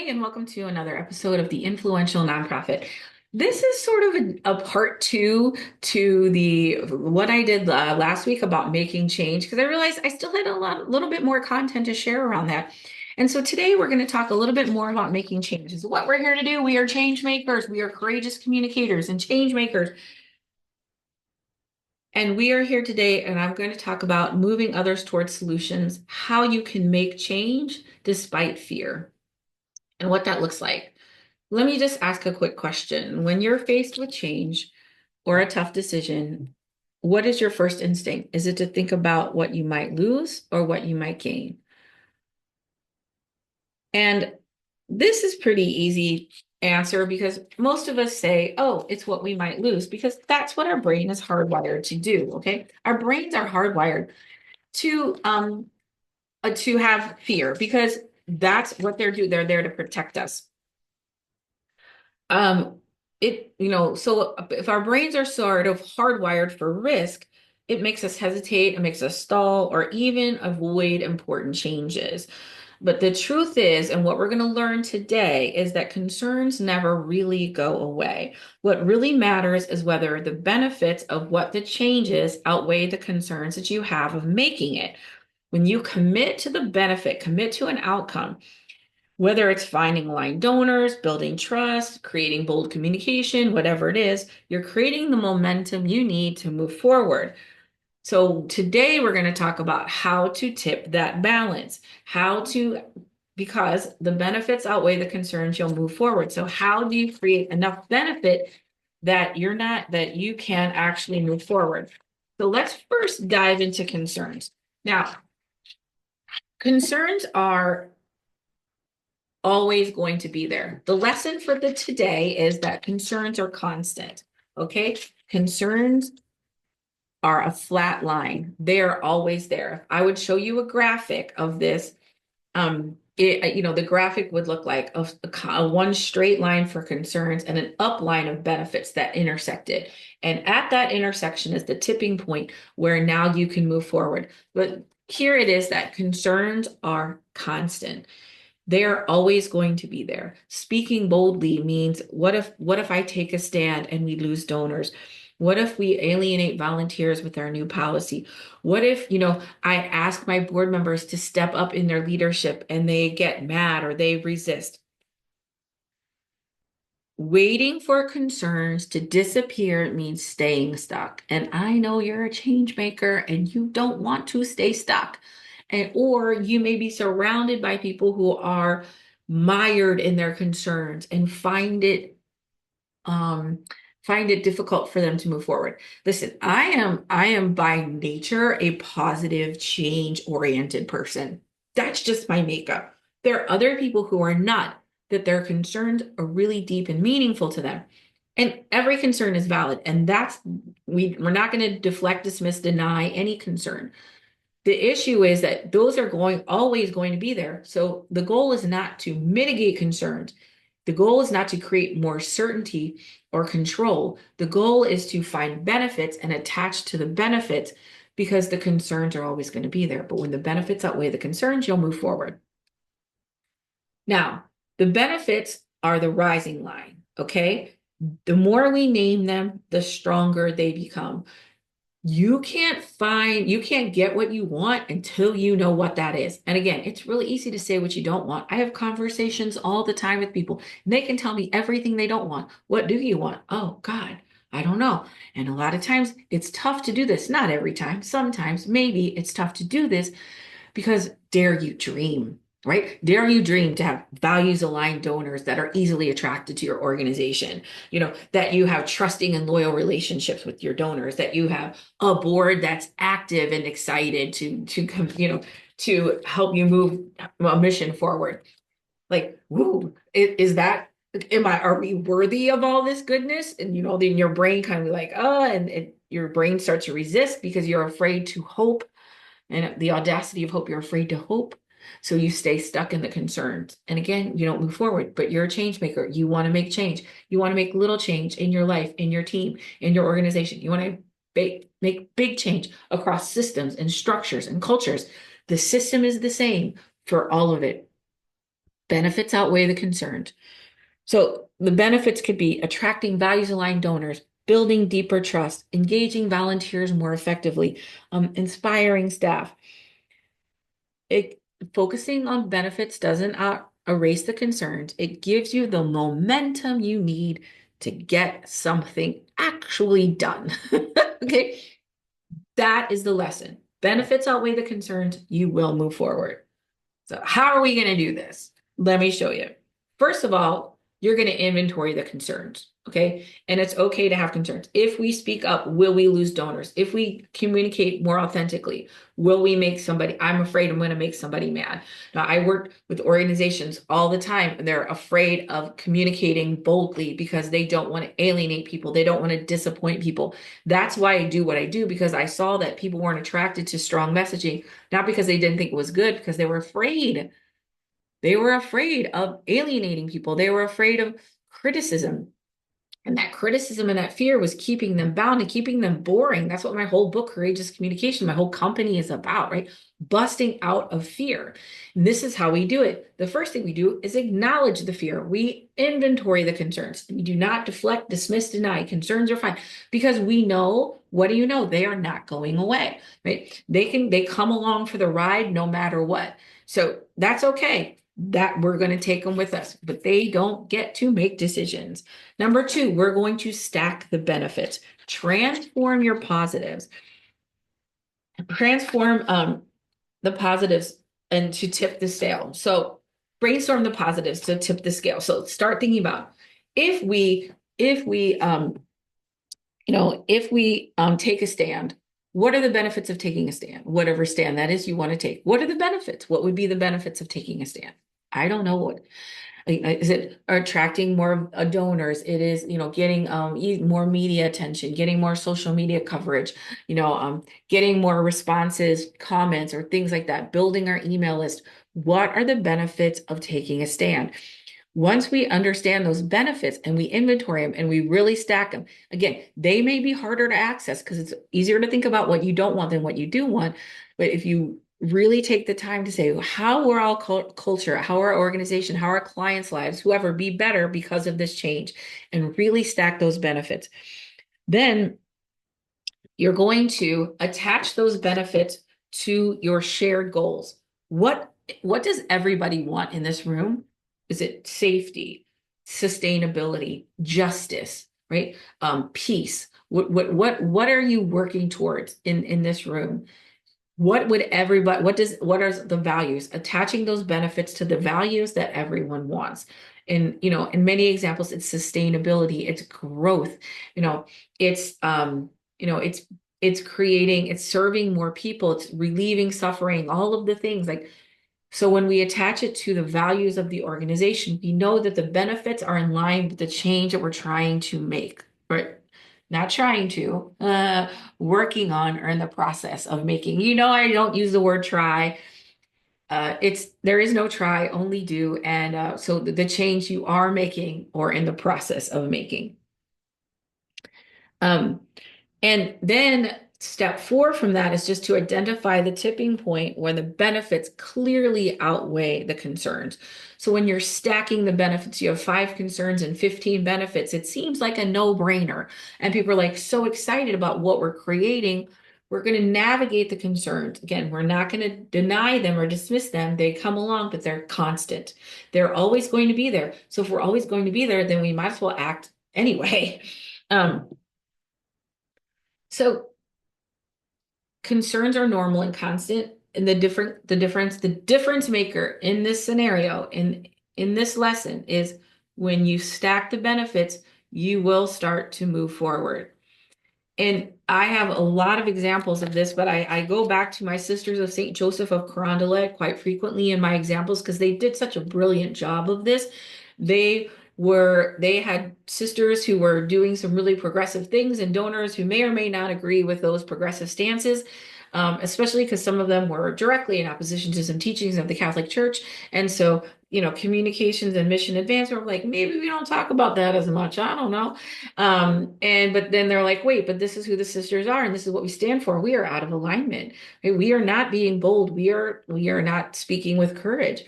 And welcome to another episode of the Influential Nonprofit. This is sort of a part two to the what I did last week about making change because I realized I still had little bit more content to share around that. And so today we're going to talk a little bit more about making changes. What we're here to do, we are change makers, we are courageous communicators and change makers. And we are here today, and I'm going to talk about moving others towards solutions, how you can make change despite fear, and what that looks like. Let me just ask a quick question. When you're faced with change or a tough decision, what is your first instinct? Is it to think about what you might lose or what you might gain? And this is pretty easy answer because most of us say, oh, it's what we might lose because that's what our brain is hardwired to do, okay? Our brains are hardwired to have fear because that's what they're there to protect us. Um, so if our brains are sort of hardwired for risk, it makes us hesitate, it makes us stall, or even avoid important changes. But the truth is, and what we're going to learn today, is that concerns never really go away. What really matters is whether the benefits of what the change is outweigh the concerns that you have of making it. When you commit to the benefit, commit to an outcome, whether it's finding aligned donors, building trust, creating bold communication, whatever it is, you're creating the momentum you need to move forward. So today we're going to talk about how to tip that balance, because the benefits outweigh the concerns, you'll move forward. So how do you create enough benefit that you can actually move forward? So let's first dive into concerns. Now, concerns are always going to be there. The lesson for the today is that concerns are constant. Okay. Concerns are a flat line. They are always there. I would show you a graphic of this. The graphic would look like a one straight line for concerns and an up line of benefits that intersected. And at that intersection is the tipping point where now you can move forward. But here it is that concerns are constant. They're always going to be there. Speaking boldly means what if I take a stand and we lose donors? What if we alienate volunteers with our new policy? What if, I ask my board members to step up in their leadership and they get mad or they resist? Waiting for concerns to disappear means staying stuck. And I know you're a change maker and you don't want to stay stuck. Or you may be surrounded by people who are mired in their concerns and find it difficult for them to move forward. Listen, I am by nature a positive, change-oriented person. That's just my makeup. There are other people who are not, that their concerns are really deep and meaningful to them. And every concern is valid. And we're not going to deflect, dismiss, deny any concern. The issue is that those are always going to be there. So the goal is not to mitigate concerns. The goal is not to create more certainty or control. The goal is to find benefits and attach to the benefits because the concerns are always going to be there. But when the benefits outweigh the concerns, you'll move forward. Now, the benefits are the rising line, okay? The more we name them, the stronger they become. You can't get what you want until you know what that is. And again, it's really easy to say what you don't want. I have conversations all the time with people, and they can tell me everything they don't want. What do you want? Oh, God, I don't know. And a lot of times it's tough to do this. Not every time. Sometimes maybe it's tough to do this because dare you dream, right? Dare you dream to have values aligned donors that are easily attracted to your organization, that you have trusting and loyal relationships with your donors, that you have a board that's active and excited to help you move a mission forward. Like, woo, are we worthy of all this goodness? And, then your brain kind of like, your brain starts to resist because you're afraid to hope. And the audacity of hope, you're afraid to hope. So you stay stuck in the concerns. And again, you don't move forward, but you're a change maker. You want to make change. You want to make little change in your life, in your team, in your organization. You want to make big change across systems and structures and cultures. The system is the same for all of it. Benefits outweigh the concerns. So the benefits could be attracting values-aligned donors, building deeper trust, engaging volunteers more effectively, inspiring staff. It focusing on benefits doesn't erase the concerns. It gives you the momentum you need to get something actually done. Okay, that is the lesson. Benefits outweigh the concerns. You will move forward. So how are we going to do this? Let me show you. First of all, you're going to inventory the concerns, okay? And it's okay to have concerns. If we speak up, will we lose donors? If we communicate more authentically, will we make somebody, I'm afraid I'm going to make somebody mad. Now, I work with organizations all the time, and they're afraid of communicating boldly because they don't want to alienate people. They don't want to disappoint people. That's why I do what I do, because I saw that people weren't attracted to strong messaging, not because they didn't think it was good, because they were afraid. They were afraid of alienating people. They were afraid of criticism. And that criticism and that fear was keeping them bound and keeping them boring. That's what my whole book, Courageous Communication, my whole company is about, right? Busting out of fear. And this is how we do it. The first thing we do is acknowledge the fear. We inventory the concerns. We do not deflect, dismiss, deny. Concerns are fine because we know, what do you know? They are not going away, right? They come along for the ride no matter what. So that's okay. That we're going to take them with us, but they don't get to make decisions. Number two, we're going to stack the benefits. Transform your positives. Transform the positives and to tip the scale. So brainstorm the positives to tip the scale. So start thinking about if we take a stand, what are the benefits of taking a stand? Whatever stand that is you want to take. What are the benefits? What would be the benefits of taking a stand? I don't know what. Is it attracting more donors? It is, getting more media attention, getting more social media coverage, getting more responses, comments, or things like that, building our email list. What are the benefits of taking a stand? Once we understand those benefits and we inventory them and we really stack them, again, they may be harder to access because it's easier to think about what you don't want than what you do want. But if you really take the time to say, how will our culture, how our organization, how our clients' lives, whoever, be better because of this change, and really stack those benefits, then you're going to attach those benefits to your shared goals. What does everybody want in this room? Is it safety, sustainability, justice, right? Peace. What are you working towards in this room? What would everybody, what are the values? Attaching those benefits to the values that everyone wants. And, in many examples, it's sustainability, it's growth, it's, it's creating, it's serving more people, it's relieving suffering, all of the things like, so when we attach it to the values of the organization, we know that the benefits are in line with the change that we're trying to make, right? Not trying to, working on, or in the process of making. I don't use the word try. There is no try, only do. And so the change you are making or in the process of making. Um, and then step 4 from that is just to identify the tipping point where the benefits clearly outweigh the concerns. So when you're stacking the benefits, you have 5 concerns and 15 benefits. It seems like a no-brainer. And people are like so excited about what we're creating. We're going to navigate the concerns. Again, we're not going to deny them or dismiss them. They come along, but they're constant. They're always going to be there. So if we're always going to be there, then we might as well act anyway. So concerns are normal and constant, and the difference maker in this scenario, in this lesson, is when you stack the benefits, you will start to move forward. And I have a lot of examples of this, but I go back to my Sisters of St. Joseph of Carondelet quite frequently in my examples because they did such a brilliant job of this. They had sisters who were doing some really progressive things and donors who may or may not agree with those progressive stances, especially because some of them were directly in opposition to some teachings of the Catholic Church. And so, communications and mission advancement were like, maybe we don't talk about that as much. I don't know. But then they're like, wait, but this is who the sisters are, and this is what we stand for. We are out of alignment. Right? We are not being bold. We are not speaking with courage.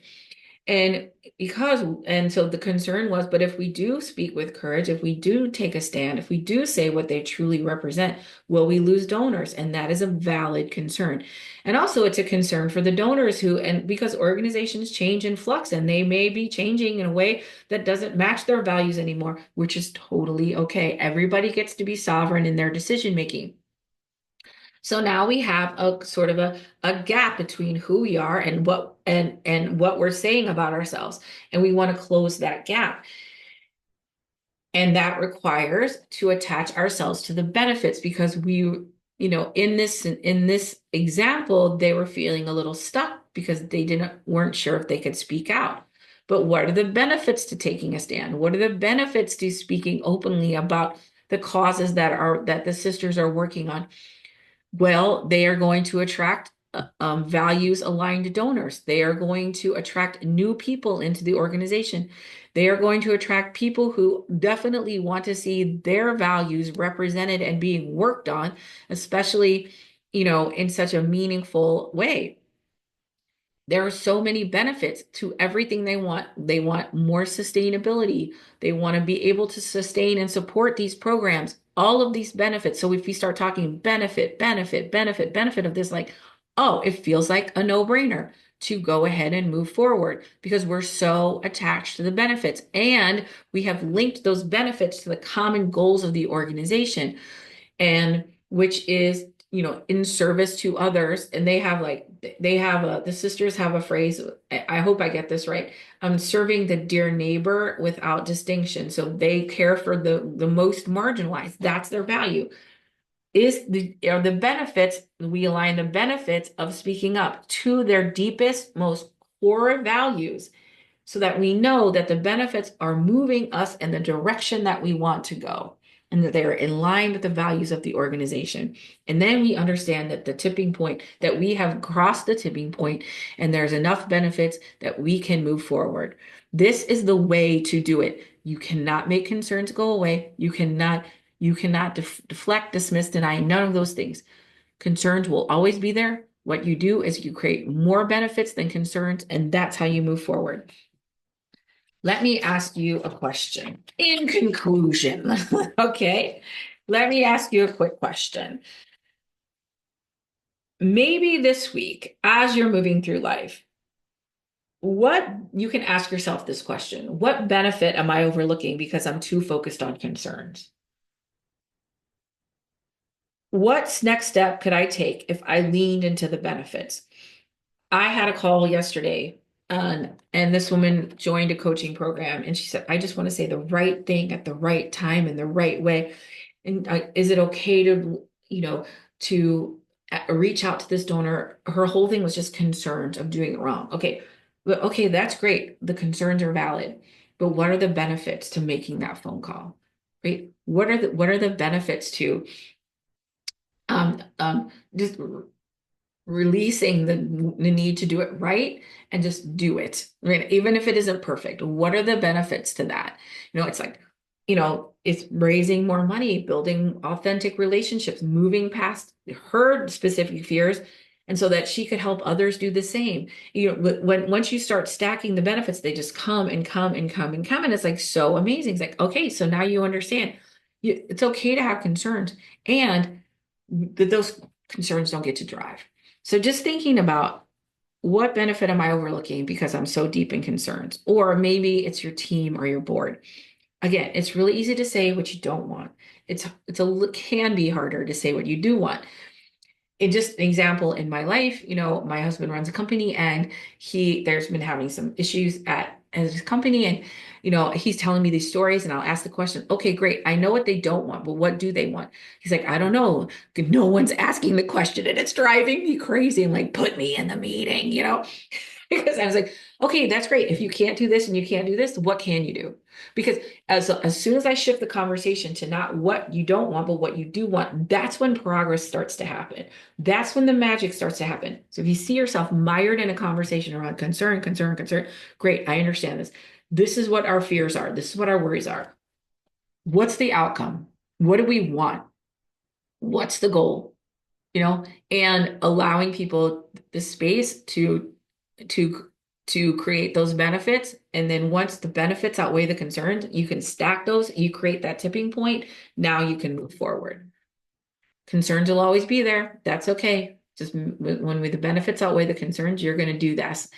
And and so the concern was, but if we do speak with courage, if we do take a stand, if we do say what they truly represent, will we lose donors? And that is a valid concern. And also it's a concern for the donors and because organizations change in flux and they may be changing in a way that doesn't match their values anymore, which is totally okay. Everybody gets to be sovereign in their decision making. So now we have a sort of a gap between who we are and what we're saying about ourselves. And we want to close that gap. And that requires to attach ourselves to the benefits because in this example, they were feeling a little stuck because they weren't sure if they could speak out. But what are the benefits to taking a stand? What are the benefits to speaking openly about the causes that the sisters are working on? Well, they are going to attract values aligned donors. They are going to attract new people into the organization. They are going to attract people who definitely want to see their values represented and being worked on, especially, in such a meaningful way. There are so many benefits to everything they want. They want more sustainability. They want to be able to sustain and support these programs, all of these benefits. So if we start talking benefit of this, like, oh, it feels like a no-brainer to go ahead and move forward because we're so attached to the benefits and we have linked those benefits to the common goals of the organization and which is in service to others. And the sisters have a phrase, I hope I get this right, serving the dear neighbor without distinction. So they care for the most marginalized. That's their value. Are the benefits, we align the benefits of speaking up to their deepest, most core values so that we know that the benefits are moving us in the direction that we want to go and that they're in line with the values of the organization. And then we understand that the tipping point, that we have crossed the tipping point and there's enough benefits that we can move forward. This is the way to do it. You cannot make concerns go away. You cannot deflect, dismiss, deny, none of those things. Concerns will always be there. What you do is you create more benefits than concerns, and that's how you move forward. Let me ask you a question. In conclusion, okay, let me ask you a quick question. Maybe this week, as you're moving through life, you can ask yourself this question: what benefit am I overlooking because I'm too focused on concerns? What's next step could I take if I leaned into the benefits? I had a call yesterday, and this woman joined a coaching program, and she said, I just want to say the right thing at the right time in the right way. And is it okay to reach out to this donor? Her whole thing was just concerns of doing it wrong. Okay, that's great. The concerns are valid, but what are the benefits to making that phone call? Right? What are the benefits to just releasing the need to do it right and just do it, right? Even if it isn't perfect, what are the benefits to that? It's like, it's raising more money, building authentic relationships, moving past her specific fears, and so that she could help others do the same. Once you start stacking the benefits, they just come and come and come and come, and it's like so amazing. It's like, okay, so now you understand. It's okay to have concerns, and that those concerns don't get to drive. So just thinking about what benefit am I overlooking because I'm so deep in concerns? Or maybe it's your team or your board. Again, it's really easy to say what you don't want. Can be harder to say what you do want. Just an example in my life, my husband runs a company and there's been having some issues at his company, and he's telling me these stories, and I'll ask the question, okay, great, I know what they don't want, but what do they want? He's like, I don't know. No one's asking the question and it's driving me crazy, and like, put me in the meeting, because I was like, okay, that's great. If you can't do this and you can't do this, what can you do? Because as soon as I shift the conversation to not what you don't want, but what you do want, that's when progress starts to happen. That's when the magic starts to happen. So if you see yourself mired in a conversation around concern, great, I understand this. This is what our fears are. This is what our worries are. What's the outcome? What do we want? What's the goal? And allowing people the space to to create those benefits. And then once the benefits outweigh the concerns, you can stack those, you create that tipping point. Now you can move forward. Concerns will always be there. That's okay. Just when the benefits outweigh the concerns, you're going to do this.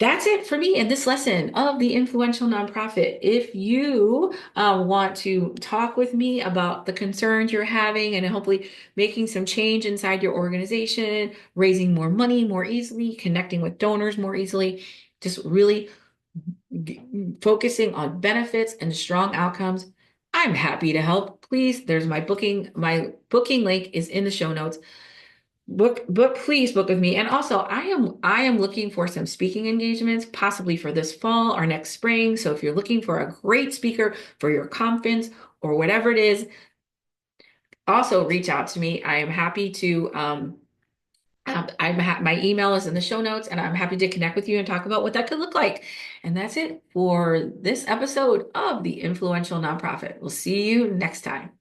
That's it for me in this lesson of the influential nonprofit. If you want to talk with me about the concerns you're having and hopefully making some change inside your organization, raising more money more easily, connecting with donors more easily, just really focusing on benefits and strong outcomes, I'm happy to help. Please, there's my booking link is in the show notes. Please book with me. And also I am looking for some speaking engagements, possibly for this fall or next spring. So if you're looking for a great speaker for your conference or whatever it is, also reach out to me. I am happy to my email is in the show notes, and I'm happy to connect with you and talk about what that could look like. And that's it for this episode of the Influential Nonprofit. We'll see you next time.